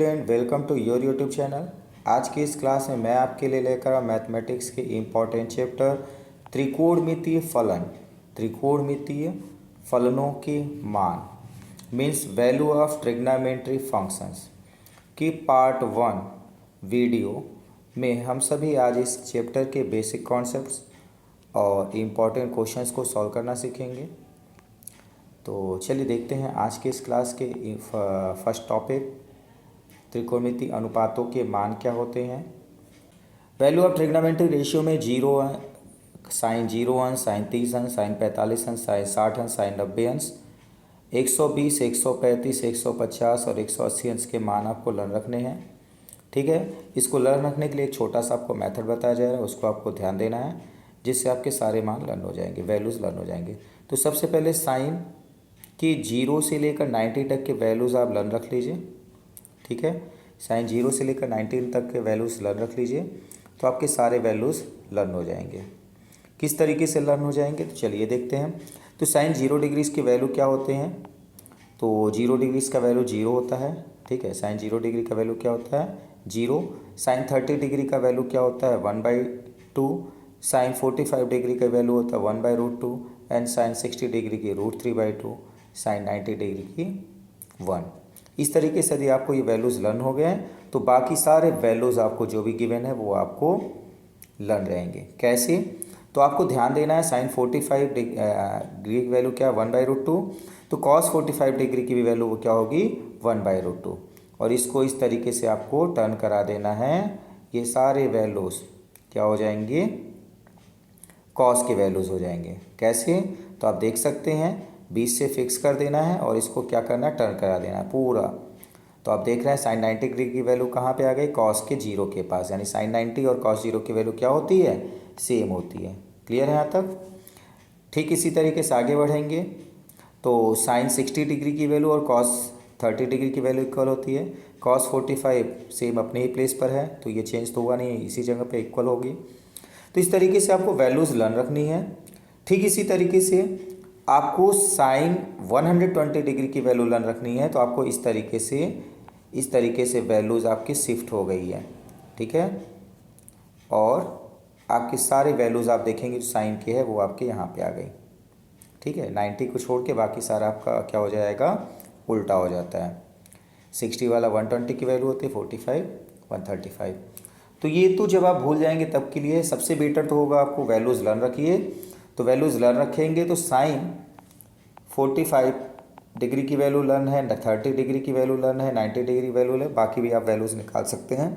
Student, welcome to your YouTube channel. आज की इस क्लास में मैं आपके लिए लेकर आया मैथमेटिक्स के इम्पॉर्टेंट चैप्टर त्रिकोणमितीय फलन। त्रिकोणमितीय फलनों के मान means value of trigonometry functions की पार्ट 1 वीडियो में हम सभी आज इस चैप्टर के बेसिक कॉन्सेप्ट्स और इम्पॉर्टेंट क्वेश्चंस को सॉल्व करना सीखेंगे। तो चलिए देखते हैं आज के इस क्लास के फर्स्ट टॉपिक त्रिकोणमितीय अनुपातों के मान क्या होते हैं। वैल्यू ऑफ ट्रिग्नोमेट्री रेशियो में 0 साइन 0 अंश, साइन 30 अंश, साइन 45 अंश, साइन 60 अंश, साइन 90 अंश, 120, 135, 150 और 180 अंश के मान आपको लर्न रखने हैं। ठीक है, इसको लर्न रखने के लिए एक छोटा सा आपको मेथड बताया जा रहा है, उसको आपको ध्यान देना है, जिससे आपके सारे मान लर्न हो जाएंगे, वैल्यूज़ लर्न हो जाएंगे। तो सबसे पहले साइन कि 0 से लेकर 90 तक के वैल्यूज़ आप लर्न रख लीजिए। ठीक है, साइन 0 से लेकर 90 तक के वैल्यूज़ लर्न रख लीजिए, तो आपके सारे वैल्यूज़ लर्न हो जाएंगे। किस तरीके से लर्न हो जाएंगे, तो चलिए देखते हैं। तो साइन 0 डिग्रीज के वैल्यू क्या होते हैं, तो 0 डिग्रीज का वैल्यू 0 होता है। ठीक है, साइन 0 डिग्री का वैल्यू क्या होता है, 0। साइन 30 डिग्री का वैल्यू क्या होता है, 1/2। साइन 45 डिग्री का वैल्यू होता है 1/√2 एंड साइन 60 डिग्री की √3/2, साइन 90 डिग्री की 1। इस तरीके से यदि आपको ये वैल्यूज़ लर्न हो गए हैं तो बाकी सारे वैल्यूज़ आपको जो भी गिवन है वो आपको लर्न रहेंगे। कैसे, तो आपको ध्यान देना है साइन 45 डिग्री की वैल्यू क्या है, 1/√2। तो कॉस 45 डिग्री की भी वैल्यू वो क्या होगी, 1/√2। और इसको इस तरीके से आपको टर्न करा देना है, ये सारे वैल्यूज़ क्या हो जाएंगे, कॉस के वैल्यूज़ हो जाएंगे। कैसे, तो आप देख सकते हैं 20 से फिक्स कर देना है और इसको क्या करना है, टर्न करा देना है पूरा। तो आप देख रहे हैं साइन 90 डिग्री की वैल्यू कहाँ पे आ गई, कॉस के 0 के पास, यानी साइन 90 और कॉस 0 की वैल्यू क्या होती है, सेम होती है। क्लियर है यहाँ तक। ठीक इसी तरीके से आगे बढ़ेंगे तो साइन 60 डिग्री की वैल्यू और कॉस 30 डिग्री की वैल्यू इक्वल होती है। कॉस 45 सेम अपने ही प्लेस पर है, तो ये चेंज तो हुआ नहीं है, इसी जगह पर इक्वल होगी। तो इस तरीके से आपको वैल्यूज़ लर्न रखनी है। ठीक इसी तरीके से आपको साइन 120 डिग्री की वैल्यू लर्न रखनी है, तो आपको इस तरीके से वैल्यूज़ आपकी शिफ्ट हो गई है। ठीक है, और आपके सारे वैल्यूज़ आप देखेंगे जो साइन के है वो आपके यहाँ पे आ गई। ठीक है, 90 को छोड़ के बाकी सारा आपका क्या हो जाएगा, उल्टा हो जाता है। 60 वाला 120 की वैल्यू होती है, 45 135। तो ये तो जब आप भूल जाएंगे तब के लिए सबसे बेटर तो होगा आपको वैल्यूज़ लर्न रखिए। तो वैल्यूज़ लर्न रखेंगे तो साइन 45 डिग्री की वैल्यू लर्न है, 30 डिग्री की वैल्यू लर्न है, 90 डिग्री वैल्यू है, बाकी भी आप वैल्यूज़ निकाल सकते हैं।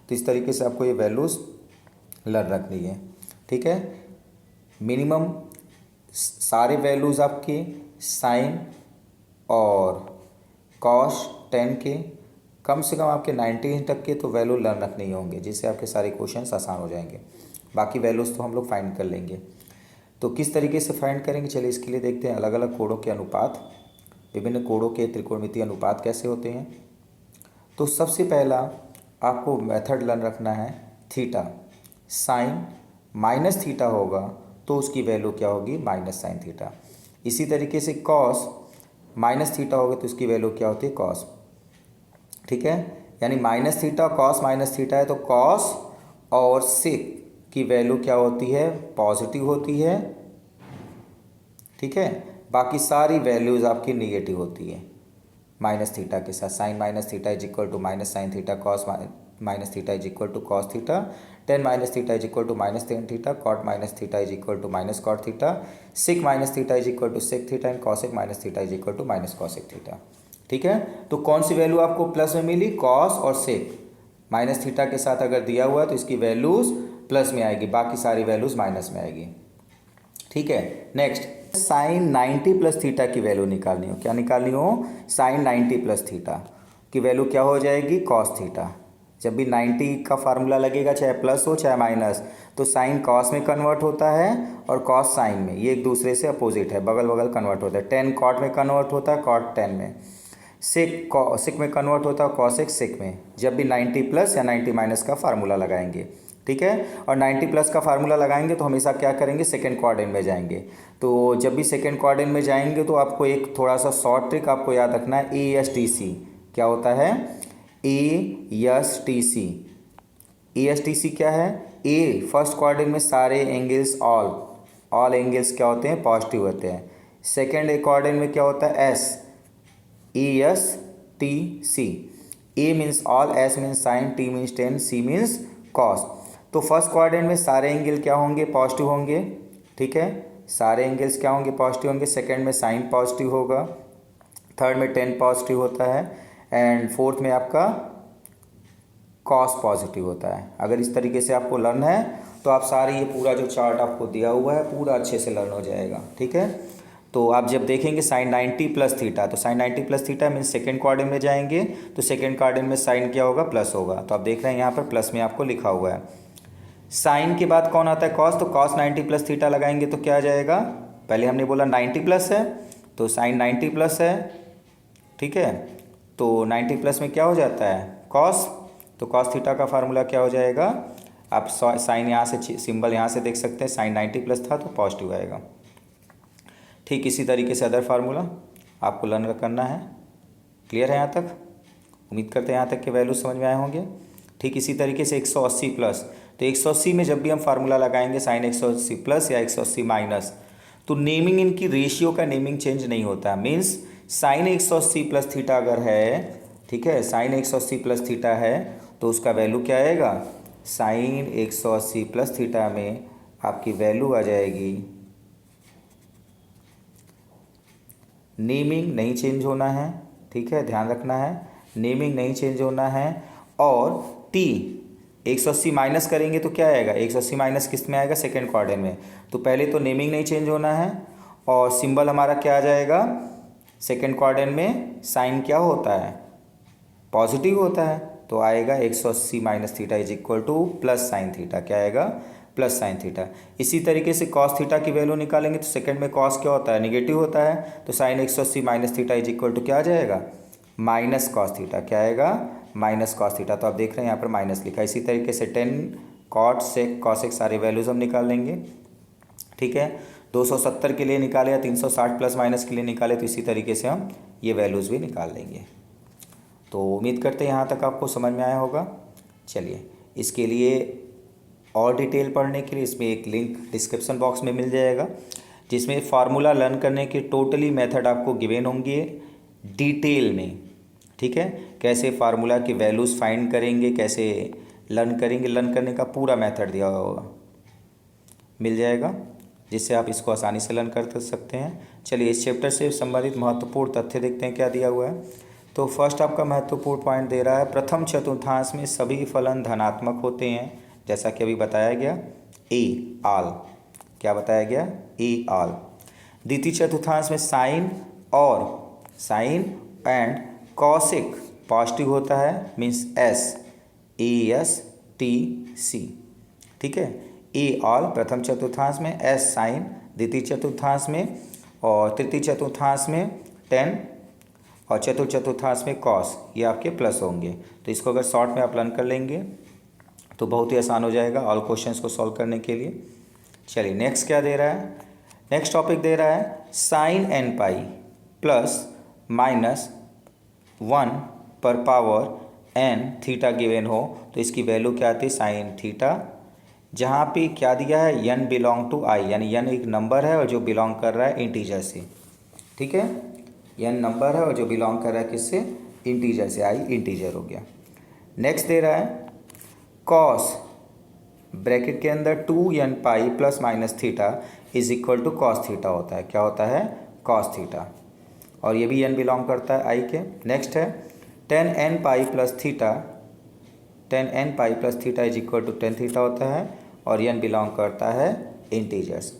तो इस तरीके से आपको ये वैल्यूज़ लर्न रखनी है। ठीक है, मिनिमम सारे वैल्यूज़ आपके साइन और कॉस 10 के कम से कम आपके 90 तक के तो वैल्यू लर्न रखने ही होंगे, जिससे आपके सारे क्वेश्चंस आसान हो जाएंगे। बाकी वैल्यूज़ तो हम लोग फाइंड कर लेंगे। तो किस तरीके से फाइंड करेंगे, चलिए इसके लिए देखते हैं अलग अलग कोणों के अनुपात, विभिन्न कोणों के त्रिकोणमितीय अनुपात कैसे होते हैं। तो सबसे पहला आपको मेथड लर्न रखना है थीटा। साइन माइनस थीटा होगा तो उसकी वैल्यू क्या होगी, माइनस साइन थीटा। इसी तरीके से कॉस माइनस थीटा होगा तो उसकी वैल्यू क्या होती है, कॉस। ठीक है, यानी minus theta cos minus theta है तो कॉस और सेक की वैल्यू क्या होती है, पॉजिटिव होती है। ठीक है, बाकी सारी वैल्यूज़ आपकी निगेटिव होती है माइनस थीटा के साथ। Sine minus theta is equal to minus sine theta, cos minus theta is equal to cos theta, tan minus theta is equal to minus tan theta, cot minus theta is equal to minus cot theta, sec minus theta is equal to sec theta and cosec minus theta is equal to minus cosec theta. ठीक है, तो कौन सी value आपको plus में मिली, cos और सेक। Minus theta के साथ अगर दिया हुआ है तो इसकी वैल्यूज़ प्लस में आएगी, बाकी सारी वैल्यूज़ माइनस में आएगी। ठीक है, नेक्स्ट साइन 90 प्लस थीटा की वैल्यू निकालनी हो, क्या निकालनी हो, साइन 90 प्लस थीटा की वैल्यू क्या हो जाएगी, कॉस थीटा। जब भी 90 का फार्मूला लगेगा, चाहे प्लस हो चाहे माइनस, तो साइन कॉस में कन्वर्ट होता है और कॉस साइन में, ये एक दूसरे से अपोजिट है, बगल बगल कन्वर्ट होता है। 10 कॉट में कन्वर्ट होता है, कॉट 10 में। सेक में कन्वर्ट होता है, कॉसेक सेक में, जब भी 90 प्लस या 90 माइनस का फार्मूला लगाएंगे। ठीक है, और 90 प्लस का फार्मूला लगाएंगे तो हमेशा क्या करेंगे, सेकंड क्वाड्रेंट में जाएंगे। तो जब भी सेकंड क्वाड्रेंट में जाएंगे तो आपको एक थोड़ा सा शॉर्ट ट्रिक आपको याद रखना है, ASDC क्या होता है, ASTC। ASTC क्या है? ए फर्स्ट क्वाड्रेंट में सारे एंगल्स ऑल एंगल्स क्या होते हैं? पॉजिटिव होते हैं। सेकेंड क्वाड्रेंट में क्या होता है? S, ASTC। A means all, S means sine, T means tan, C means cos. तो फर्स्ट क्वाड्रेंट में सारे एंगल क्या होंगे? पॉजिटिव होंगे, ठीक है, सारे एंगल्स क्या होंगे? पॉजिटिव होंगे। सेकंड में साइन पॉजिटिव होगा, थर्ड में टेन पॉजिटिव होता है, एंड फोर्थ में आपका कॉस पॉजिटिव होता है। अगर इस तरीके से आपको लर्न है तो आप सारे ये पूरा जो चार्ट आपको दिया हुआ है पूरा अच्छे से लर्न हो जाएगा, ठीक है। तो आप जब देखेंगे साइन 90 प्लस थीटा, तो sine 90 plus theta means second quadrant में जाएंगे तो सेकेंड क्वाड्रेंट में साइन क्या होगा? प्लस होगा। तो आप देख रहे हैं यहाँ पर प्लस में आपको लिखा हुआ है। साइन के बाद कौन आता है? कॉस। तो कॉस 90 प्लस थीटा लगाएंगे तो क्या आ जाएगा? पहले हमने बोला 90 प्लस है तो साइन 90 प्लस है, ठीक है। तो 90 प्लस में क्या हो जाता है? कॉस। तो कॉस थीटा का फार्मूला क्या हो जाएगा? आप साइन यहाँ से सिंबल यहाँ से देख सकते हैं, साइन 90 प्लस था तो पॉजिटिव आएगा। ठीक इसी तरीके से अदर फार्मूला आपको लर्न करना है। क्लियर है यहाँ तक? उम्मीद करते हैं यहाँ तक के वैल्यू समझ में आए होंगे। ठीक इसी तरीके से 180 प्लस, तो 180 में जब भी हम फार्मूला लगाएंगे साइन 180 प्लस या 180 माइनस, तो नेमिंग इनकी रेशियो का नेमिंग चेंज नहीं होता। मीन्स साइन 180 प्लस थीटा अगर है, ठीक है, साइन 180 प्लस थीटा है तो उसका वैल्यू क्या आएगा? साइन 180 प्लस थीटा में आपकी वैल्यू आ जाएगी, नेमिंग नहीं चेंज होना है, ठीक है, ध्यान रखना है, नेमिंग नहीं चेंज होना है। और टी 180 माइनस करेंगे तो क्या आएगा? 180 माइनस किस में आएगा? सेकेंड क्वाड्रेंट में। तो पहले तो नेमिंग नहीं चेंज होना है और सिंबल हमारा क्या आ जाएगा? सेकेंड क्वाड्रेंट में साइन क्या होता है? पॉजिटिव होता है, तो आएगा 180 minus theta is equal two plus sine theta. क्या आएगा? Plus sine theta. इसी तरीके से कॉस थीटा की वैल्यू निकालेंगे तो सेकंड में कॉस क्या होता है? निगेटिव होता है, तो sine 180 minus theta is equal to क्या आ जाएगा? Minus cos theta. क्या आएगा? Minus cos theta. तो आप देख रहे हैं यहाँ पर माइनस लिखा है। इसी तरीके से 10 कॉट सेक कॉसेक सारे वैल्यूज हम निकाल लेंगे, ठीक है। 270 के लिए निकाले या 360 प्लस माइनस के लिए निकाले तो इसी तरीके से हम ये वैल्यूज़ भी निकाल लेंगे। तो उम्मीद करते हैं यहाँ तक आपको समझ में आया होगा। चलिए, इसके लिए और डिटेल पढ़ने के लिए इसमें एक लिंक डिस्क्रिप्शन बॉक्स में मिल जाएगा जिसमें फार्मूला लर्न करने के टोटली मेथड आपको गिवन होंगे डिटेल में, ठीक है। कैसे फार्मूला की वैल्यूज़ फाइंड करेंगे, कैसे लर्न करेंगे, लर्न करने का पूरा मेथड दिया होगा, मिल जाएगा, जिससे आप इसको आसानी से लर्न कर सकते हैं। चलिए, इस चैप्टर से संबंधित महत्वपूर्ण तथ्य देखते हैं क्या दिया हुआ है। तो फर्स्ट आपका महत्वपूर्ण पॉइंट दे रहा है, प्रथम चतुर्थांश में सभी फलन धनात्मक होते हैं, जैसा कि अभी बताया गया, ए ऑल। क्या बताया गया? ए ऑल। द्वितीय चतुर्थांश में साइन एंड कॉसेक पॉजिटिव होता है, मीन्स ASTC, ठीक है। ए ऑल प्रथम चतुर्थांश में, एस साइन द्वितीय चतुर्थांश में, और तृतीय चतुर्थांश में 10 और चतुर्थ चतुर्थांश में कॉस, ये आपके प्लस होंगे। तो इसको अगर शॉर्ट में आप लर्न कर लेंगे तो बहुत ही आसान हो जाएगा ऑल क्वेश्चंस को सॉल्व करने के लिए। चलिए, नेक्स्ट क्या दे रहा है? नेक्स्ट टॉपिक दे रहा है sine n pi plus minus 1 पर पावर एन थीटा गिवन हो तो इसकी वैल्यू क्या आती है? Sine theta. जहाँ पे क्या दिया है? एन बिलोंग टू आई, यानी एन एक नंबर है और जो बिलोंग कर रहा है इंटीजर से, ठीक है। एन नंबर है और जो बिलोंग कर रहा है किससे? इंटीजर से, आई इंटीजर हो गया। नेक्स्ट दे रहा है कॉस ब्रैकेट के अंदर 2n pi plus minus theta is equal to cos theta होता है। क्या होता है? Cos theta. और ये भी n बिलोंग करता है आई के। नेक्स्ट है 10n pi plus theta, 10n pi plus theta is equal to 10 theta होता है और n बिलोंग करता है इंटीजर्स।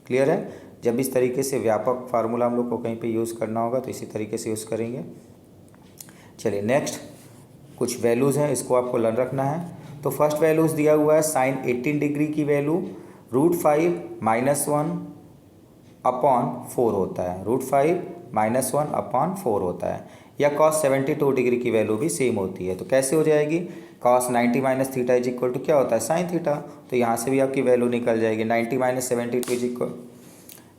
क्लियर है? जब इस तरीके से व्यापक फार्मूला हम लोग को कहीं पे यूज़ करना होगा तो इसी तरीके से यूज़ करेंगे। चलिए, नेक्स्ट कुछ वैल्यूज़ हैं, इसको आपको लर्न रखना है। तो फर्स्ट वैल्यूज़ दिया हुआ है साइन 18 डिग्री की वैल्यू √5 - 1 अपॉन 4 होता है, √5 - 1 अपॉन 4 होता है। या कॉस 72 डिग्री की वैल्यू भी सेम होती है। तो कैसे हो जाएगी? Cos 90 minus theta is equal to क्या होता है? Sine theta. तो यहाँ से भी आपकी वैल्यू निकल जाएगी। 90 - 72 is equal,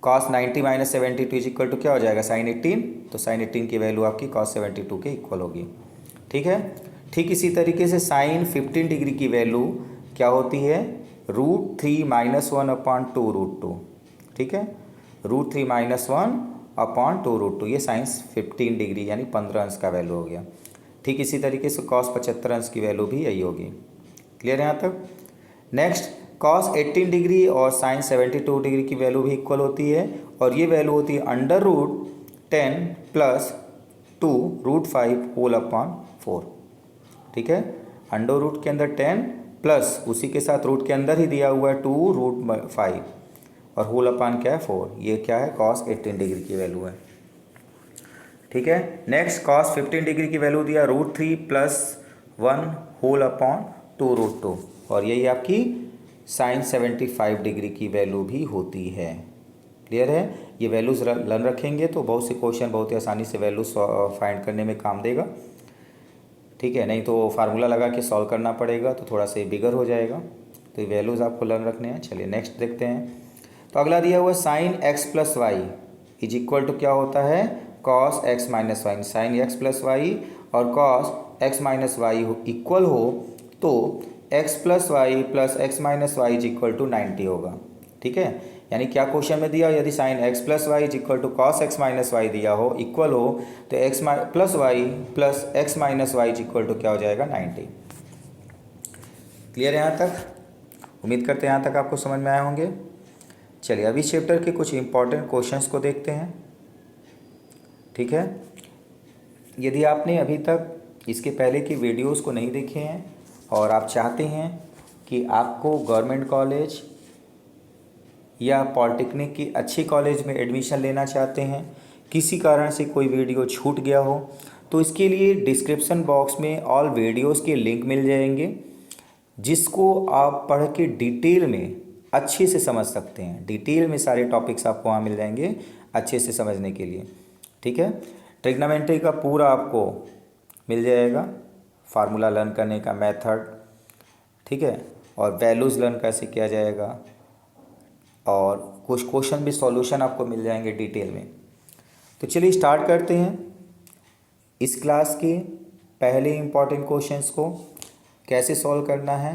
cos 90 - 72 is equal to क्या हो जाएगा? साइन 18। तो साइन 18 की वैल्यू आपकी कॉस 72 के इक्वल होगी, ठीक है। ठीक इसी तरीके से साइन 15 डिग्री की वैल्यू क्या होती है, √3 - 1/2 √2। ठीक है, √3 - 1/2 √2, ये साइंस 15 डिग्री यानी 15 अंश का वैल्यू हो गया। ठीक इसी तरीके से कॉस 75 अंश की वैल्यू भी यही होगी। क्लियर है यहाँ तक। नेक्स्ट, कॉस 18 डिग्री और साइन 72 डिग्री की वैल्यू भी इक्वल होती है, और ये वैल्यू होती है √10 + 2 √5 होल/4। ठीक है, अंडर रूट के अंदर 10 प्लस उसी के साथ रूट के अंदर ही दिया हुआ है 2 √5 और होल/, क्या है 4। ये क्या है, कॉस 18 डिग्री की वैल्यू है। ठीक है, नेक्स्ट कॉस 15 डिग्री की वैल्यू दिया √3 + 1 होल/2 √2, और यही आपकी साइन 75 डिग्री की वैल्यू भी होती है। क्लियर है, ये वैल्यूज लर्न रखेंगे तो बहुत से क्वेश्चन बहुत ही आसानी से वैल्यूज फाइंड करने में काम देगा। ठीक है, नहीं तो फार्मूला लगा के सॉल्व करना पड़ेगा तो थोड़ा सा बिगर हो जाएगा, तो ये वैल्यूज़ आपको लर्न रखने हैं। चलिए नेक्स्ट देखते हैं। तो अगला दिया हुआ sine x + y is equal to क्या होता है, cos x - y। Sine x + y और कॉस x - y इक्वल हो तो x + y + x - y is equal to 90 होगा। ठीक है, यानी क्या क्वेश्चन में दिया, यदि sine x + y is equal to cos x - y दिया हो, इक्वल हो, तो x + y + x - y is equal to क्या हो जाएगा, 90। क्लियर है यहाँ तक। उम्मीद करते हैं यहाँ तक आपको समझ में आए होंगे। चलिए अभी चैप्टर के कुछ इंपॉर्टेंट क्वेश्चंस को देखते हैं। ठीक है, यदि आपने अभी तक इसके पहले की वीडियोस को नहीं देखे हैं और आप चाहते हैं कि आपको गवर्नमेंट कॉलेज या पॉलिटेक्निक की अच्छी कॉलेज में एडमिशन लेना चाहते हैं, किसी कारण से कोई वीडियो छूट गया हो, तो इसके लिए डिस्क्रिप्शन बॉक्स में ऑल वीडियोस के लिंक मिल जाएंगे, जिसको आप पढ़ के डिटेल में अच्छे से समझ सकते हैं। डिटेल में सारे टॉपिक्स आपको वहाँ मिल जाएंगे अच्छे से समझने के लिए। ठीक है, ट्रिग्नोमेट्री का पूरा आपको मिल जाएगा, फार्मूला लर्न करने का मेथड, ठीक है, और वैल्यूज़ लर्न कैसे किया जाएगा, और कुछ क्वेश्चन भी सॉल्यूशन आपको मिल जाएंगे डिटेल में। तो चलिए स्टार्ट करते हैं इस क्लास के पहले इम्पॉर्टेंट क्वेश्चंस को कैसे सॉल्व करना है।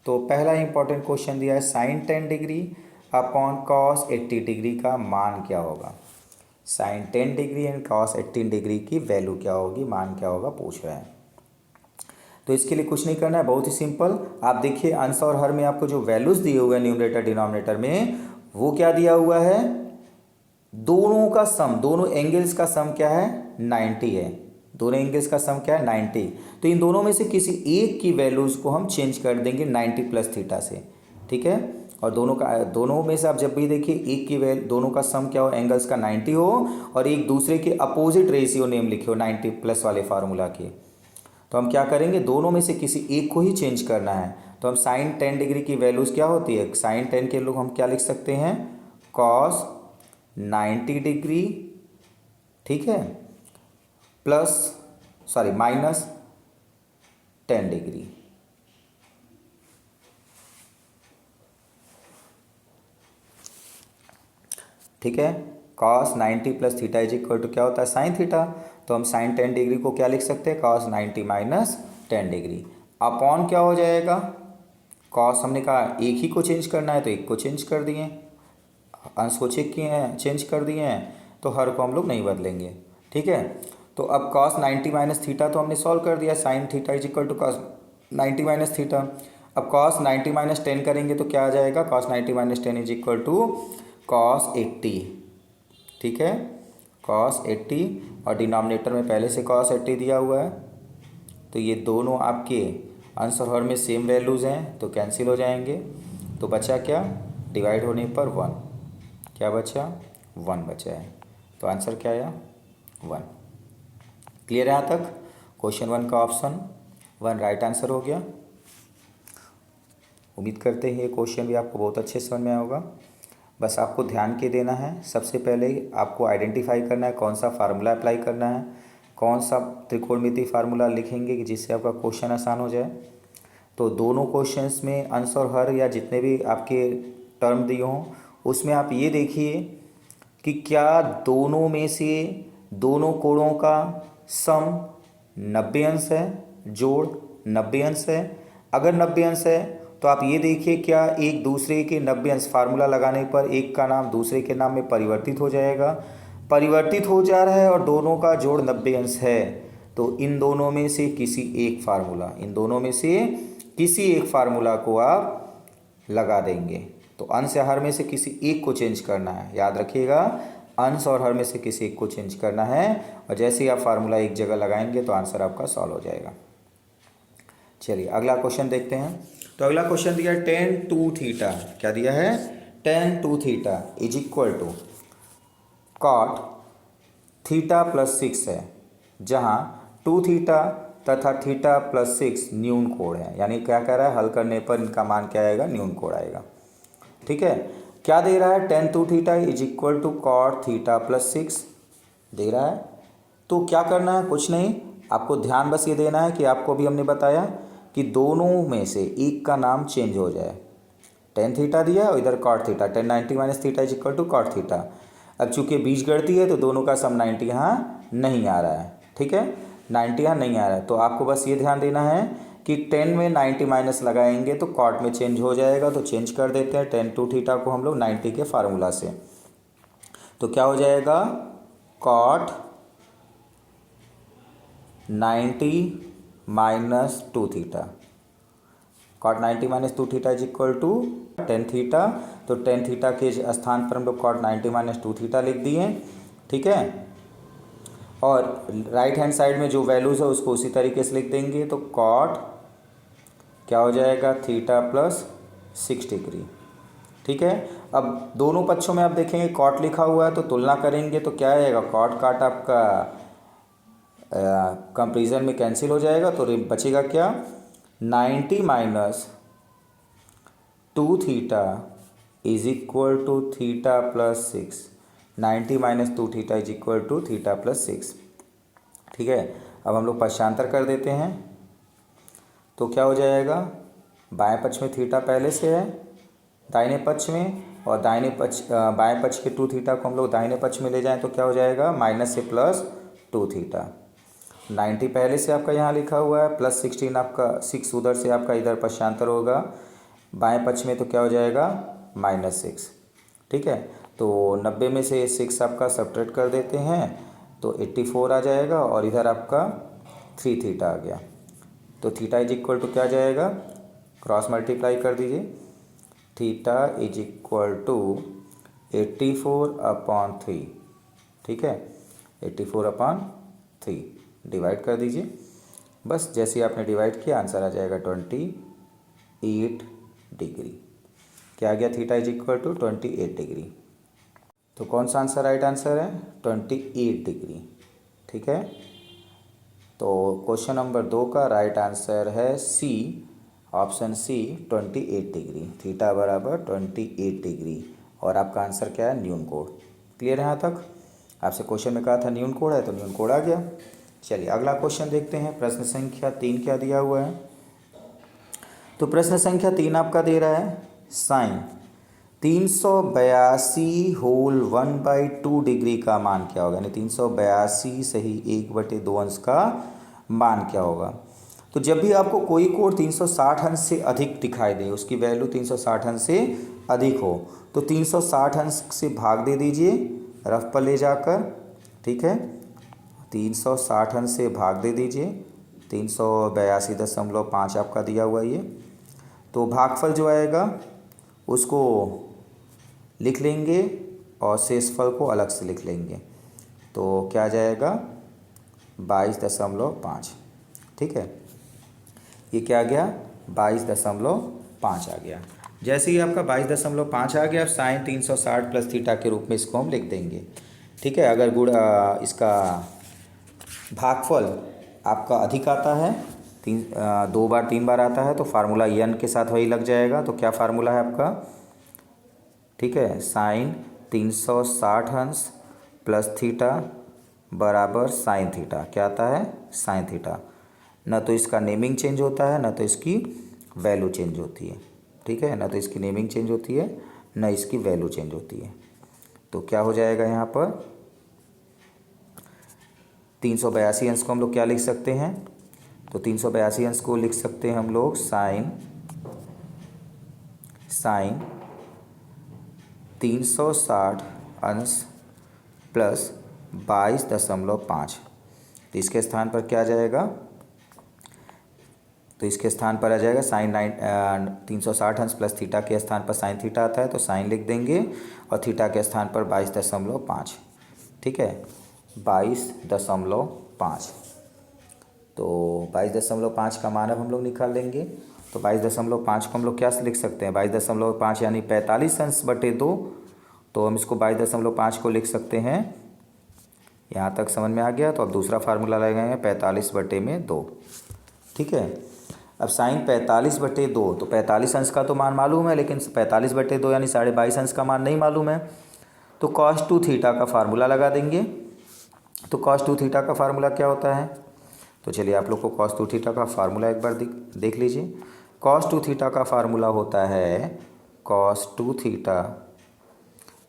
तो पहला इम्पॉर्टेंट क्वेश्चन दिया है sine 10 degree upon cos 80 degree का मान क्या होगा। Sine 10 degree and cos 18 degree की वैल्यू क्या होगी, मान क्या होगा, पूछ रहा है। तो इसके लिए कुछ नहीं करना है, बहुत ही सिंपल। आप देखिए अंश और हर में आपको जो वैल्यूज़ दिए हुए हैं न्यूमरेटर डिनोमिनेटर में, वो क्या दिया हुआ है, दोनों का सम, दोनों एंगल्स का सम क्या है, 90 है। दोनों एंगल्स का सम क्या है, 90। तो इन दोनों में से किसी एक की वैल्यूज़ को हम चेंज कर देंगे 90 + थीटा से। ठीक है, और दोनों में से आप जब भी देखिए एक की वैल्यू, दोनों का सम क्या हो, एंगल्स का 90 हो, और एक दूसरे के अपोजिट रेशियो नेम लिखे हो 90+ वाले फार्मूला के, तो हम क्या करेंगे, दोनों में से किसी एक को ही चेंज करना है। तो हम साइन 10 डिग्री की वैल्यूज़ क्या होती है, साइन 10 के लोग हम क्या लिख सकते हैं, कॉस 90 डिग्री, ठीक है, माइनस 10 डिग्री। ठीक है, cos 90 + theta is equal to क्या होता है, साइन थीटा। तो हम साइन 10 डिग्री को क्या लिख सकते हैं, कॉस 90 - 10 डिग्री अपॉन क्या हो जाएगा, कॉस हमने कहा एक ही को चेंज करना है तो एक को चेंज कर दिए, अंश को चेक किए हैं, चेंज कर दिए हैं, तो हर को हम लोग नहीं बदलेंगे। ठीक है, तो अब कॉस 90 - थीटा तो हमने सॉल्व कर दिया, sine theta is equal to cos 90 - theta. अब कॉस 90 - 10 करेंगे तो क्या आ जाएगा, cos 90 - 10 is equal to cos 80। ठीक है, कॉस 80, और डिनोमिनेटर में पहले से कॉस 80 दिया हुआ है, तो ये दोनों आपके अंश और हर में सेम वैल्यूज़ हैं तो कैंसिल हो जाएंगे। तो बचा क्या, डिवाइड होने पर 1, क्या बचा, 1 बचा है। तो आंसर क्या आया, 1। क्लियर है यहाँ तक। क्वेश्चन 1 का ऑप्शन 1 राइट आंसर हो गया। उम्मीद करते हैं ये क्वेश्चन भी आपको बहुत अच्छे समझ में आया होगा। बस आपको ध्यान के देना है, सबसे पहले आपको आइडेंटिफाई करना है कौन सा फार्मूला अप्लाई करना है, कौन सा त्रिकोणमिति फार्मूला लिखेंगे कि जिससे आपका क्वेश्चन आसान हो जाए। तो दोनों क्वेश्चंस में अंश और हर या जितने भी आपके टर्म दिए हों, उसमें आप ये देखिए कि क्या दोनों में से दोनों कोणों का सम 90 अंश है जोड़ 90 अंश है। अगर 90 अंश है तो आप ये देखिए क्या एक दूसरे के 90 अंश फार्मूला लगाने पर एक का नाम दूसरे के नाम में परिवर्तित हो जाएगा। परिवर्तित हो जा रहा है और दोनों का जोड़ 90 अंश है, तो इन दोनों में से किसी एक फार्मूला को आप लगा देंगे। तो अंश या हर में से किसी एक को चेंज करना है, याद रखिएगा, अंश और हर में से किसी एक को चेंज करना है। और जैसे ही आप फार्मूला एक जगह लगाएंगे तो आंसर आपका सॉल्व हो जाएगा। चलिए अगला क्वेश्चन देखते हैं। तो अगला क्वेश्चन दिया tan 2 थीटा, क्या दिया है, tan 2 theta is equal to cot theta plus 6 है, जहाँ 2 थीटा तथा थीटा प्लस 6 न्यून कोण है। यानी क्या कह रहा है, हल करने पर इनका मान क्या आएगा, न्यून कोण आएगा। ठीक है, क्या दे रहा है, tan 2 theta is equal to cot theta plus 6 दे रहा है। तो क्या करना है, कुछ नहीं, आपको ध्यान बस ये देना है कि आपको भी हमने बताया कि दोनों में से एक का नाम चेंज हो जाए। tan थीटा दिया और इधर cot theta, tan 90 minus theta is equal to cot theta. अब चूंकि बीजगणित है तो दोनों का सम 90 यहाँ नहीं आ रहा है। ठीक है, 90 यहाँ नहीं आ रहा है, तो आपको बस ये ध्यान देना है कि 10 में 90 माइनस लगाएंगे तो cot में चेंज हो जाएगा। तो चेंज कर देते हैं tan 2 थीटा को हम लोग 90 के फार्मूला से। तो क्या हो जाएगा, cot 90 minus 2 theta, cot 90 minus 2 theta is equal to tan theta. तो tan थीटा के स्थान पर हम लोग cot 90 माइनस 2 थीटा लिख दिए। ठीक है, और राइट हैंड साइड में जो वैल्यूज़ है उसको उसी तरीके से लिख देंगे। तो cot क्या हो जाएगा, थीटा प्लस 6 डिग्री। ठीक है, अब दोनों पक्षों में आप देखेंगे cot लिखा हुआ है तो तुलना करेंगे तो क्या आएगा, cot काट आपका कंपेरिजन में कैंसिल हो जाएगा। तो बचेगा क्या, 90 minus 2 theta is equal to theta plus 6। 90 minus 2 theta is equal to theta plus 6। ठीक है, अब हम लोग पक्षांतर कर देते हैं तो क्या हो जाएगा, बाएं पक्ष में थीटा पहले से है दाहिने पक्ष में, और बाएं पक्ष के 2 थीटा को हम लोग दाहिने पक्ष में ले जाएं तो क्या हो जाएगा, माइनस से प्लस 2 थीटा। 90 पहले से आपका यहाँ लिखा हुआ है, प्लस 16 आपका 6 उधर से आपका इधर पक्षांतर होगा बाएं पक्ष में, तो क्या हो जाएगा, माइनस 6। ठीक है, तो 90 में से 6 आपका सब्ट्रैक्ट कर देते हैं तो 84 आ जाएगा, और इधर आपका 3 थीटा आ गया। तो थीटा इज इक्वल टू क्या जाएगा, क्रॉस मल्टीप्लाई कर दीजिए, theta is equal to 84 upon 3। ठीक है, 84 अपॉन 3 डिवाइड कर दीजिए। बस जैसे ही आपने डिवाइड किया आंसर आ जाएगा 28 डिग्री। क्या आ गया, theta is equal to 28 degree. तो कौन सा आंसर राइट आंसर है, 28 डिग्री। ठीक है, तो क्वेश्चन नंबर 2 का राइट आंसर है सी, ऑप्शन सी 28 डिग्री। थीटा बराबर 28 डिग्री, और आपका आंसर क्या है, न्यून कोण। क्लियर है यहाँ तक, आपसे क्वेश्चन में कहा था न्यून कोण है तो न्यून कोण आ गया। चलिए अगला क्वेश्चन देखते हैं। प्रश्न संख्या 3 क्या दिया हुआ है। तो प्रश्न संख्या 3 आपका दे रहा है साइन 382 होल 1/2 डिग्री का मान क्या होगा, यानी 382 सही 1/2 अंश का मान क्या होगा। तो जब भी आपको कोई कोण 360 अंश से अधिक दिखाई दे, उसकी वैल्यू 360 अंश से अधिक हो, तो 360 अंश से भाग दे दीजिए रफ पर ले जाकर। ठीक है, 360 अंश से भाग दे दीजिए, 382.5 आपका दिया हुआ ये। तो भागफल जो आएगा उसको लिख लेंगे और शेषफल को अलग से लिख लेंगे, तो क्या जाएगा 22.5। ठीक है, ये क्या आ गया, 22.5 आ गया। जैसे ही आपका 22.5 आ गया, अब साइन 360 प्लस थीटा के रूप में इसको हम लिख देंगे। ठीक है, अगर इसका भागफल आपका अधिक आता है, 2 बार 3 बार आता है, तो फार्मूला n के साथ वही लग जाएगा। तो क्या फार्मूला है आपका, ठीक है, साइन 360 अंश प्लस थीटा बराबर साइन थीटा। क्या आता है, साइन थीटा। न तो इसका नेमिंग चेंज होता है, न तो इसकी वैल्यू चेंज होती है। ठीक है, न तो इसकी नेमिंग चेंज होती है, न इसकी वैल्यू चेंज होती है। तो क्या हो जाएगा यहाँ पर, 382 अंश को हम लोग क्या लिख सकते हैं, तो 382 अंश को लिख सकते हैं हम लोग साइन 360 अंश प्लस 22.5। तो इसके स्थान पर क्या आ जाएगा, तो इसके स्थान पर आ जाएगा साइन 360 अंश प्लस थीटा के स्थान पर साइन थीटा आता है तो साइन लिख देंगे और थीटा के स्थान पर 22.5। ठीक है, 22.5। तो 22.5 का मान अब हम लोग निकाल लेंगे। तो 22.5 को हम लोग क्या लिख सकते हैं, 22.5 यानी 45 अंश बटे 2। तो हम इसको 22.5 को लिख सकते हैं। यहाँ तक समझ में आ गया। तो अब दूसरा फार्मूला लगाएंगे 45 बटे में 2। ठीक है, अब साइन 45 बटे 2, तो 45 अंश का तो मान मालूम है, लेकिन 45 बटे 2 यानी 22.5 अंश का मान नहीं मालूम है। तो cos 2 थीटा का फार्मूला लगा देंगे। तो cos 2 थीटा का फार्मूला क्या होता है, तो चलिए आप लोग को cos 2 थीटा का फार्मूला एक बार देख लीजिए। cos 2 थीटा का फार्मूला होता है cos 2 theta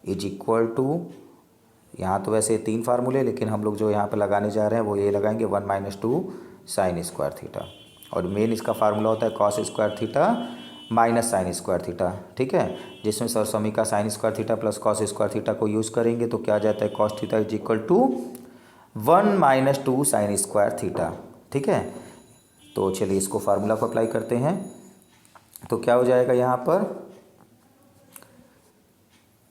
is equal to, यहाँ तो वैसे 3 फार्मूले, लेकिन हम लोग जो यहाँ पर लगाने जा रहे हैं वो ये लगाएंगे 1 - 2 साइन स्क्वायर थीटा। और मेन इसका फार्मूला होता है cos square theta minus sine square theta. ठीक है, जिसमें सरसमी sine square theta plus cos square theta को यूज़ करेंगे तो क्या आ जाता है, cos theta is equal to 1 - 2 sine square theta. ठीक है, तो चलिए इसको फार्मूला को अप्लाई करते हैं। तो क्या हो जाएगा, यहाँ पर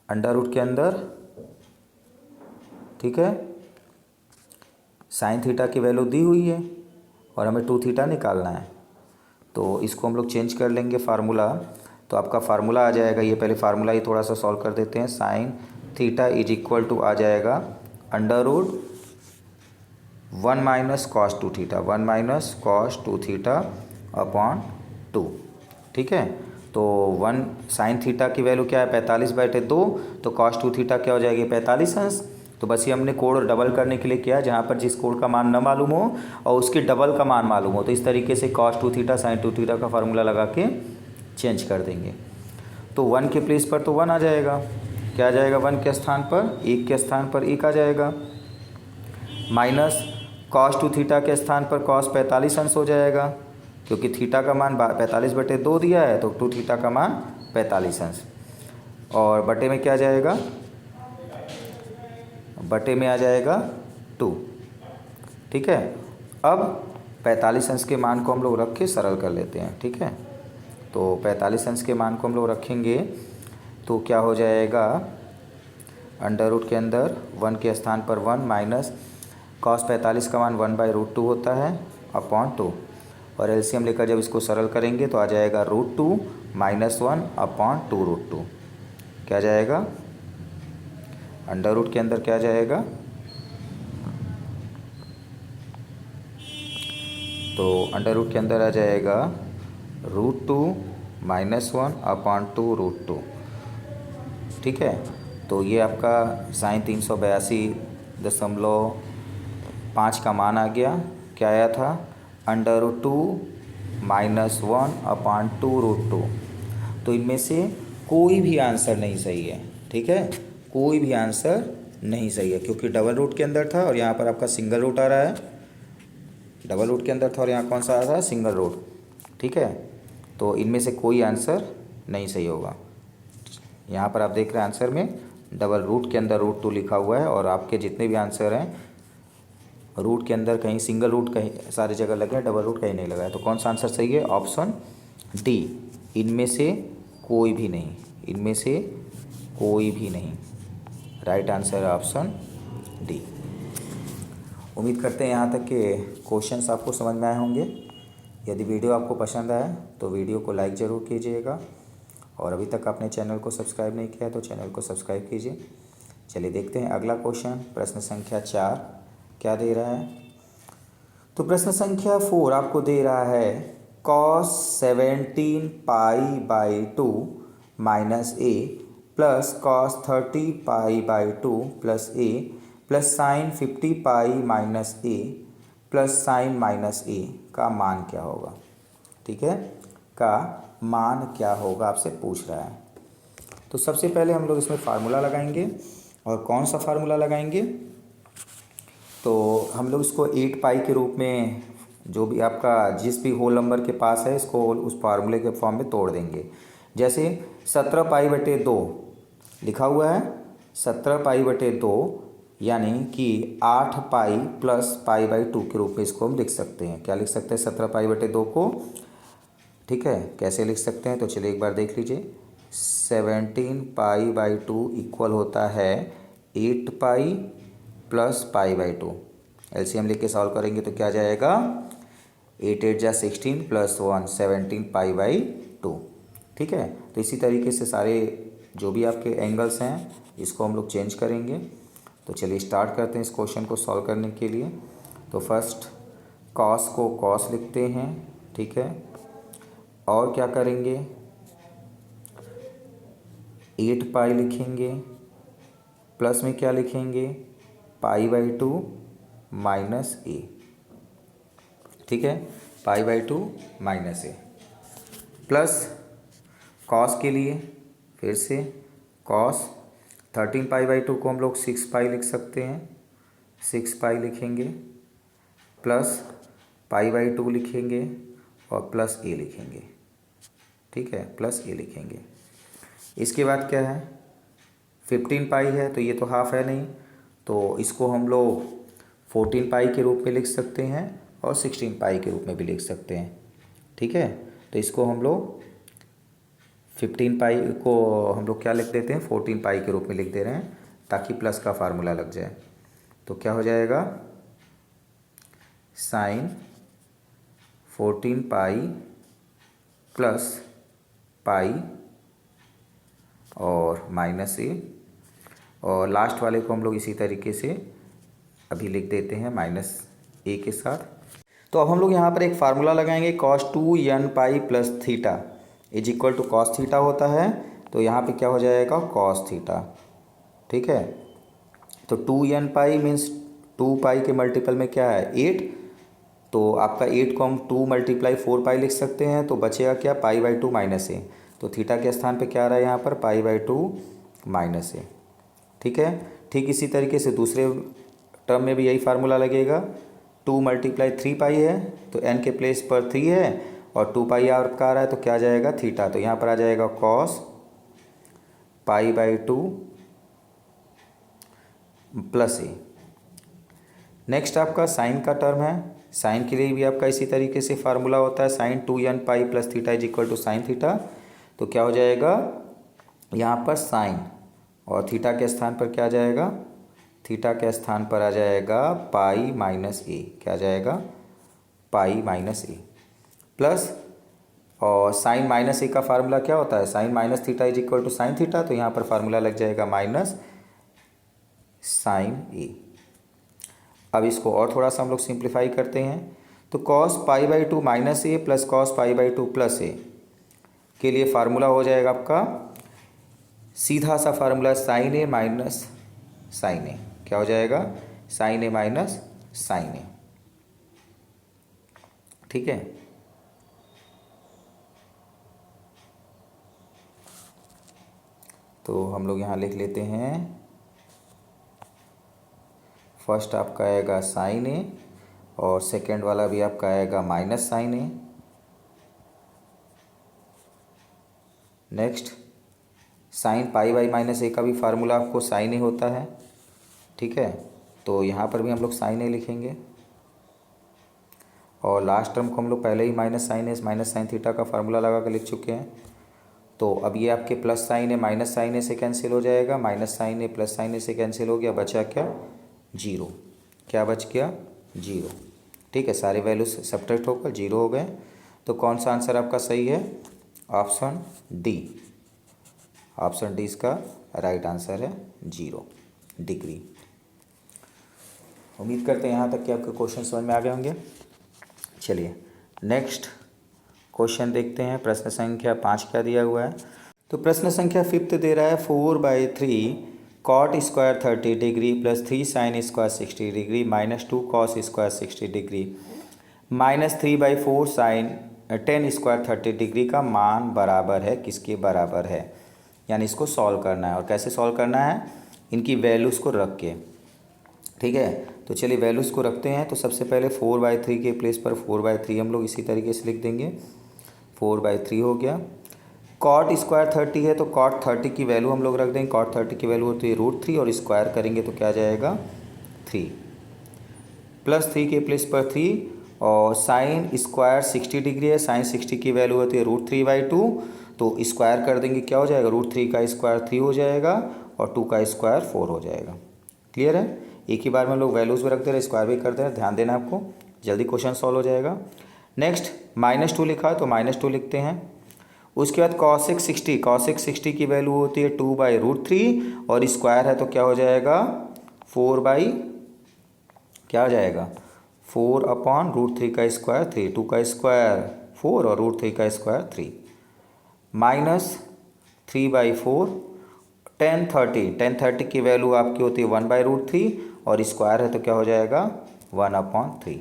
अंडर रूट के अंदर, ठीक है, साइन थीटा की वैल्यू दी हुई है और हमें 2 थीटा निकालना है। तो इसको हम लोग चेंज कर लेंगे फार्मूला। तो आपका फार्मूला आ जाएगा, ये पहले फार्मूला ही थोड़ा सा सॉल्व कर देते हैं। Sine theta is equal to आ जाएगा under root 1 - cos 2 theta, 1 - cos 2 theta upon 2। ठीक है, तो 1 साइन थीटा की वैल्यू क्या है 45 बटे 2, तो cos 2 थीटा क्या हो जाएगी 45 अंश। तो बस ये हमने कोड डबल करने के लिए किया, जहाँ पर जिस कोड का मान न मालूम हो और उसके डबल का मान मालूम हो, तो इस तरीके से cos 2 थीटा साइन 2 थीटा का फार्मूला लगा के चेंज कर देंगे। तो 1 के प्लेस पर तो 1 आ जाएगा, क्या आ जाएगा 1 के स्थान पर, 1 के स्थान पर 1 आ जाएगा, माइनस cos 2 थीटा के स्थान पर cos 45 अंश हो जाएगा, क्योंकि थीटा का मान 45 बटे 2 दिया है, तो 2 थीटा का मान 45 अंश, और बटे में क्या जाएगा, बटे में आ जाएगा 2। ठीक है, अब 45 अंश के मान को हम लोग रख के सरल कर लेते हैं। ठीक है, तो 45 अंश के मान को हम लोग रखेंगे तो क्या हो जाएगा, अंडर रूट के अंदर 1 के स्थान पर 1 माइनस cos 45 का मान 1/√2 होता है अपॉन 2, और एलसीएम लेकर जब इसको सरल करेंगे तो आ जाएगा √2 - 1 अपॉन 2√2। क्या जाएगा, अंडर रूट के अंदर क्या जाएगा, तो अंडर रूट के अंदर आ जाएगा √2 - 1 अपॉन 2√2। ठीक है, तो ये आपका साइन 382.5 का मान आ गया। क्या आया था, √2 - 1 अपॉन 2√2। तो इनमें से कोई भी आंसर नहीं सही है। ठीक है, कोई भी आंसर नहीं सही है, क्योंकि डबल रूट के अंदर था और यहाँ पर आपका सिंगल रूट आ रहा है। डबल रूट के अंदर था और यहाँ कौन सा आ रहा है, सिंगल रूट। ठीक है, तो इनमें से कोई आंसर नहीं सही होगा। यहाँ पर आप देख रहे हैं आंसर में डबल रूट के अंदर √2 लिखा हुआ है, और आपके जितने भी आंसर हैं रूट के अंदर कहीं सिंगल रूट कहीं सारी जगह लगे हैं, डबल रूट कहीं नहीं लगा है। तो कौन सा आंसर सही है, ऑप्शन डी, इनमें से कोई भी नहीं, इनमें से कोई भी नहीं। राइट आंसर है ऑप्शन डी। उम्मीद करते हैं यहाँ तक के क्वेश्चंस आपको समझ में आए होंगे। यदि वीडियो आपको पसंद आया तो वीडियो को लाइक ज़रूर कीजिएगा, और अभी तक आपने चैनल को सब्सक्राइब नहीं किया तो चैनल को सब्सक्राइब कीजिए। चलिए देखते हैं अगला क्वेश्चन, प्रश्न संख्या 4 क्या दे रहा है। तो प्रश्न संख्या 4 आपको दे रहा है cos 17π/2 minus a plus cos 30π/2 plus a plus sine 50π minus a plus sine minus a का मान क्या होगा। ठीक है, का मान क्या होगा आपसे पूछ रहा है। तो सबसे पहले हम लोग इसमें फार्मूला लगाएंगे, और कौन सा फार्मूला लगाएंगे, तो हम लोग इसको 8π के रूप में जो भी आपका जिस भी होल नंबर के पास है इसको उस फार्मूले के फॉर्म में तोड़ देंगे। जैसे 17π/2 लिखा हुआ है, 17π/2 यानी कि 8π + π/2 के रूप में इसको हम लिख सकते हैं। क्या लिख सकते हैं 17π/2 को? ठीक है, कैसे लिख सकते हैं तो चलिए एक बार देख लीजिए। 17π/2 इक्वल होता है 8π + π/2। एलसीएम लेके सॉल्व करेंगे तो क्या जाएगा, 8 8 जा 16 + 1 17π/2। ठीक है, तो इसी तरीके से सारे जो भी आपके एंगल्स हैं इसको हम लोग चेंज करेंगे। तो चलिए स्टार्ट करते हैं इस क्वेश्चन को सॉल्व करने के लिए। तो फर्स्ट कॉस को कॉस लिखते हैं। ठीक है, और क्या करेंगे, 8π लिखेंगे, प्लस में क्या लिखेंगे, π/2 - a। ठीक है, π/2 - a प्लस कॉस के लिए फिर से कॉस 13π/2 को हम लोग 6π लिख सकते हैं, 6π लिखेंगे, प्लस π/2 लिखेंगे और प्लस a लिखेंगे। ठीक है, प्लस a लिखेंगे। इसके बाद क्या है, 15π है तो ये तो हाफ है नहीं, तो इसको हम लोग 14π के रूप में लिख सकते हैं और 16π के रूप में भी लिख सकते हैं। ठीक है, तो इसको हम लोग 15π को हम लोग क्या लिख देते हैं, 14π के रूप में लिख दे रहे हैं ताकि प्लस का फार्मूला लग जाए। तो क्या हो जाएगा, sin 14π + π और -a, और लास्ट वाले को हम लोग इसी तरीके से अभी लिख देते हैं -a के साथ। तो अब हम लोग यहाँ पर एक फार्मूला लगाएंगे, cos 2nπ + theta = cos theta होता है। तो यहाँ पे क्या हो जाएगा, cos थीटा। ठीक है, तो 2nπ मीन्स 2π के मल्टीपल में क्या है, 8। तो आपका 8 को हम 2 × 4π लिख सकते हैं, तो बचेगा क्या, π/2 - a। तो थीटा के स्थान पे क्या आ रहा है यहाँ पर, π/2 - a। ठीक है, ठीक इसी तरीके से दूसरे टर्म में भी यही फार्मूला लगेगा। 2 × 3π है तो n के प्लेस पर 3 है और 2π आपका आ रहा है तो क्या आ जाएगा, थीटा। तो यहाँ पर आ जाएगा cos π/2 + a। नेक्स्ट आपका साइन का टर्म है। साइन के लिए भी आपका इसी तरीके से फार्मूला होता है, sin 2nπ + theta = sin theta. तो क्या हो जाएगा, यहाँ पर साइन और थीटा के स्थान पर क्या आ जाएगा, थीटा के स्थान पर आ जाएगा π - a। क्या आ जाएगा, π - a प्लस, और साइन -a का फार्मूला क्या होता है, साइन -थीटा = sin थीटा। तो यहाँ पर फार्मूला लग जाएगा -sin a। अब इसको और थोड़ा सा हम लोग सिंप्लीफाई करते हैं। तो cos π/2 - a + cos π/2 + a के लिए फार्मूला हो जाएगा आपका सीधा सा formula sin a - sin a। क्या हो जाएगा, sin a - sin a। ठीक है, तो हम लोग यहाँ लिख लेते हैं, फर्स्ट आपका आएगा sin a और सेकेंड वाला भी आपका आएगा -sin a। Next sin π/- a का भी फार्मूला आपको sin a होता है। ठीक है, तो यहाँ पर भी हम लोग sin a लिखेंगे और लास्ट टर्म को हम लोग पहले ही -sin a sin थीटा का फार्मूला लगा कर लिख चुके हैं। तो अब ये आपके +sin a -sin a से कैंसिल हो जाएगा, -sin a +sin a से कैंसिल हो गया, बचा क्या, 0। क्या बच गया, 0। ठीक है, सारे वैल्यूज सब्ट्रैक्ट होकर 0 हो गए। तो कौन सा आंसर आपका सही है, ऑप्शन डी। ऑप्शन डी इसका राइट आंसर है, 0 डिग्री। उम्मीद करते हैं यहाँ तक कि आपके क्वेश्चन समझ में आ गए होंगे। चलिए नेक्स्ट क्वेश्चन देखते हैं। प्रश्न संख्या 5 क्या दिया हुआ है। तो प्रश्न संख्या 5 दे रहा है 4/3 cot square 30 degree + 3 sin square 60 degree -2 cos square 60 degree -3/4 sin 10 square 30 degree का मान बराबर है किसके बराबर है। यानी इसको सॉल्व करना है, और कैसे सॉल्व करना है, इनकी वैल्यूज़ को रख के। ठीक है। तो चलिए वैल्यूज़ को रखते हैं। तो सबसे पहले 4/3 के प्लेस पर 4/3 हम लोग इसी तरीके से लिख देंगे, 4/3 हो गया। कॉट स्क्वायर 30 है तो कॉट 30 की वैल्यू हम लोग रख देंगे। कॉट 30 की वैल्यू होती है √3 और स्क्वायर करेंगे तो क्या आ जाएगा 3, +3 के प्लेस पर 3 और साइन स्क्वायर 60 डिग्री है। साइन 60 की वैल्यू होती है √3/2 तो स्क्वायर कर देंगे क्या हो जाएगा, √3 का स्क्वायर 3 हो जाएगा और 2 का स्क्वायर 4 हो जाएगा। क्लियर है। एक ही बार में लोग वैल्यूज़ भी रखते रहे, स्क्वायर भी करते रहे, ध्यान देना आपको, जल्दी क्वेश्चन सॉल्व हो जाएगा। नेक्स्ट -2 लिखा है तो -2 लिखते हैं। उसके बाद cosec 60 की वैल्यू होती है 2/√3 और स्क्वायर है तो क्या हो जाएगा 4 क्या हो जाएगा 4/√3 का स्क्वायर 3, 2 का स्क्वायर 4 और √3 का स्क्वायर 3, -3/4। tan 30 की वैल्यू आपकी होती है 1/√3 और स्क्वायर है तो क्या हो जाएगा 1/3।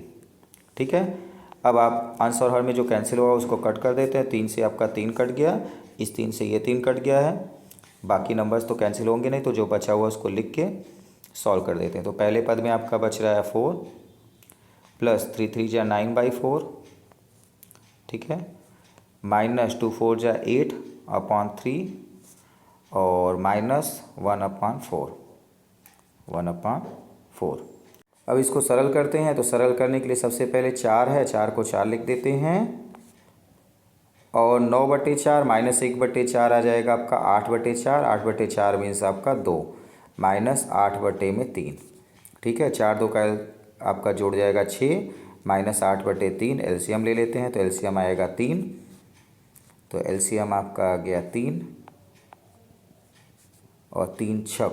ठीक है। अब आप अंश और हर में जो कैंसिल होगा उसको कट कर देते हैं। 3 से आपका 3 कट गया, इस 3 से ये 3 कट गया है, बाकी नंबर्स तो कैंसिल होंगे नहीं, तो जो बचा हुआ उसको लिख के सॉल्व कर देते हैं। तो पहले पद में आपका बच रहा है 4 + 3 3 जा 9/4, ठीक है, -2 4 जा 8/3 और -1/4। अब इसको सरल करते हैं। तो सरल करने के लिए सबसे पहले 4 है, 4 को 4 लिख देते हैं और 9/4 -1/4 आ जाएगा आपका 8/4। 8/4 मीन्स आपका 2 -8/3। ठीक है। 4 2 का आपका जोड़ जाएगा 6 -8/3। एलसीएम ले लेते हैं तो एलसीएम आएगा 3। तो एलसीएम आपका आ गया 3 और 3 छक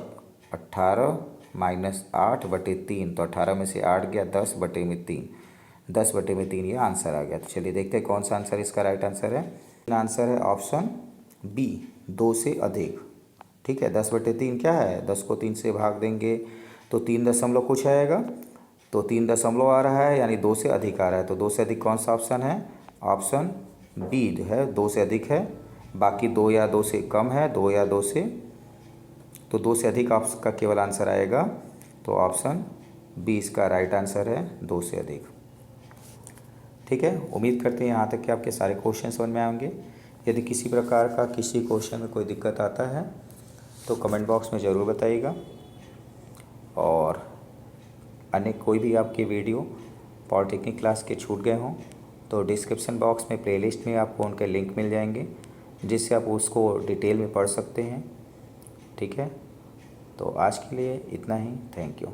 18 -8/3 तो 18 में से 8 गया 10/3, 10/3 ये आंसर आ गया। तो चलिए देखते हैं कौन सा आंसर इसका राइट आंसर है। आंसर है ऑप्शन बी, 2 से अधिक। ठीक है। 10/3 क्या है, 10 को 3 से भाग देंगे तो 3 दशमलव कुछ आएगा, तो 3 दशमलव आ रहा है यानी 2 से अधिक आ रहा है। तो 2 से अधिक कौन सा ऑप्शन है, ऑप्शन बी जो है 2 से अधिक है। बाकी 2 या 2 से कम है, 2 या 2 से, तो 2 से अधिक आपका केवल आंसर आएगा। तो ऑप्शन बी इसका राइट आंसर है, 2 से अधिक। ठीक है। उम्मीद करते हैं यहाँ तक कि आपके सारे क्वेश्चन समझ में आएंगे। यदि किसी प्रकार का किसी क्वेश्चन में कोई दिक्कत आता है तो कमेंट बॉक्स में ज़रूर बताइएगा। और अन्य कोई भी आपके वीडियो पॉलिटेक्निक क्लास के छूट गए हों तो डिस्क्रिप्शन बॉक्स में प्लेलिस्ट में आपको उनके लिंक मिल जाएंगे, जिससे आप उसको डिटेल में पढ़ सकते हैं। ठीक है। तो आज के लिए इतना ही। Thank you.